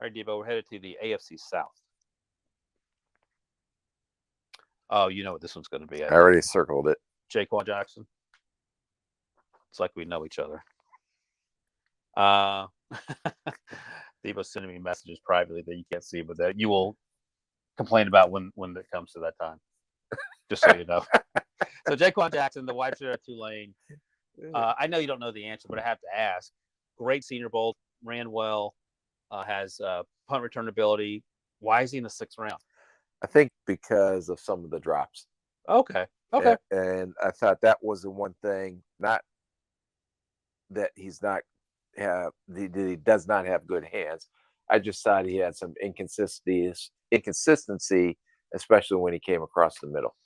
All right, Debo, we're headed to the AFC South. Oh, you know what this one's going to be, I I think. already circled it. Jaquan Jackson. It's like we know each other. Uh, Debo's sending me messages privately that you can't see, but that you will complain about when it comes to that time. Just so you know. So Jaquan Jackson, the wide receiver at Tulane. I know you don't know the answer, but I have to ask. Great Senior Bowl, ran well, has punt return ability. Why is he in the 6th round? I think because of some of the drops. Okay. And I thought that was the one thing, not that he's not he does not have good hands. I just thought he had some inconsistency, especially when he came across the middle.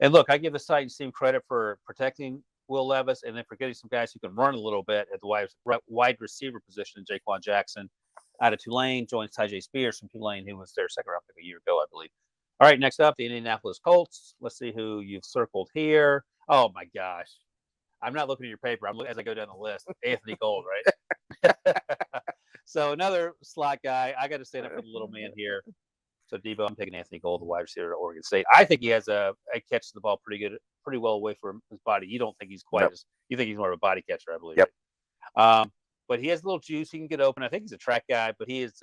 And look, I give the Titans team credit for protecting Will Levis and then for getting some guys who can run a little bit at the wide receiver position. Jaquan Jackson out of Tulane joins Tyjae Spears from Tulane, who was their 2nd round pick a year ago, I believe. All right, next up, the Indianapolis Colts. Let's see who you've circled here. Oh, my gosh. I'm not looking at your paper. I'm looking as I go down the list. Anthony Gold, right? So another slot guy. I got to stand up for the little man here. So Debo, I'm taking Anthony Gold, the wide receiver at Oregon State. I think he has catches the ball pretty well away from his body. You don't think he's quite as you think he's more of a body catcher, I believe. Yep. Right? But he has a little juice. He can get open. I think he's a track guy, but he's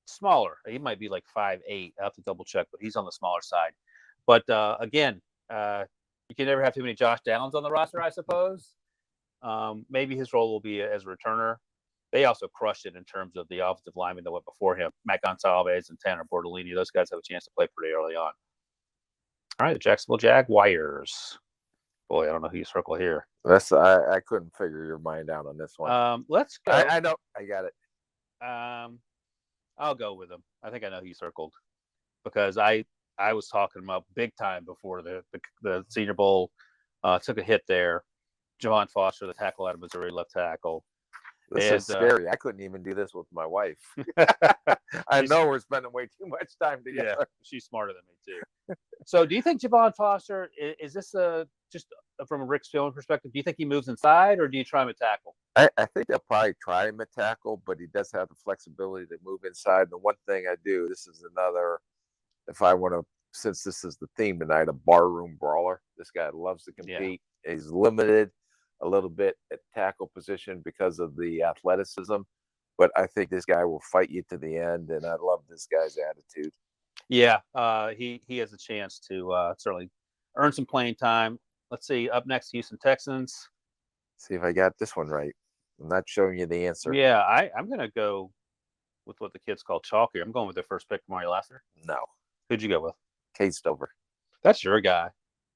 smaller. He might be like 5'8". I have to double check, but he's on the smaller side. But again, you can never have too many Josh Downs on the roster, I suppose. Maybe his role will be as a returner. They also crushed it in terms of the offensive linemen that went before him. Matt Gonsalves and Tanner Bortolini. Those guys have a chance to play pretty early on. All right, the Jacksonville Jaguars. Boy, I don't know who you circle here. I couldn't figure your mind out on this one. Let's go. I know. I got it. I'll go with him. I think I know who you circled because I was talking about big time before the Senior Bowl. Took a hit there. Javon Foster, the tackle out of Missouri, left tackle. This is scary. I couldn't even do this with my wife. I know we're spending way too much time together. Yeah, she's smarter than me too. So, do you think Javon Foster is this just from a Rick Spielman perspective? Do you think he moves inside, or do you try him at tackle? I think they'll probably try him at tackle, but he does have the flexibility to move inside. The one thing I do, this is another. If I want to, since this is the theme tonight, a barroom brawler. This guy loves to compete. Yeah. He's limited a little bit at tackle position because of the athleticism, but I think this guy will fight you to the end, and I love this guy's attitude. Yeah, he has a chance to certainly earn some playing time. Let's see, up next, Houston Texans. See if I got this one right. I'm not showing you the answer. Yeah, I'm going to go with what the kids call chalky. I'm going with their first pick, Kamari Lassiter. No. Who'd you go with? Cade Stover. That's your guy.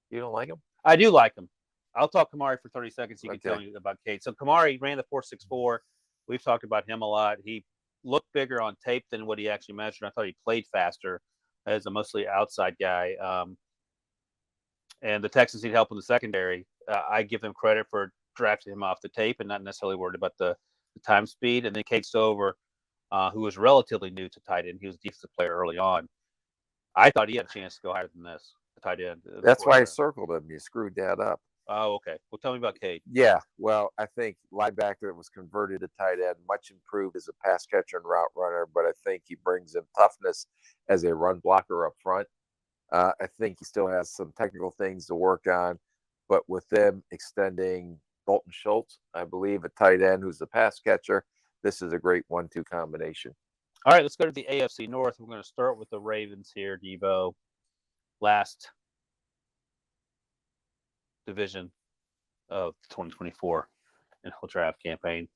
You don't like him? I do like him. I'll talk Kamari for 30 seconds. You can tell me about Cade. So Kamari ran the 4.64. We've talked about him a lot. He looked bigger on tape than what he actually measured. I thought he played faster as a mostly outside guy. And the Texans need help in the secondary. I give them credit for drafting him off the tape and not necessarily worried about the time speed. And then Cade Stover, who was relatively new to tight end. He was a defensive player early on. I thought he had a chance to go higher than this, the tight end. That's why I circled him. You screwed that up. Oh, okay. Well, tell me about Cade. Yeah, well, I think linebacker that was converted to tight end, much improved as a pass catcher and route runner, but I think he brings in toughness as a run blocker up front. I think he still has some technical things to work on, but with them extending Dalton Schultz, I believe, a tight end who's the pass catcher, this is a great 1-2 combination. All right, let's go to the AFC North. We're going to start with the Ravens here, Debo. Last division of 2024 NFL draft campaign.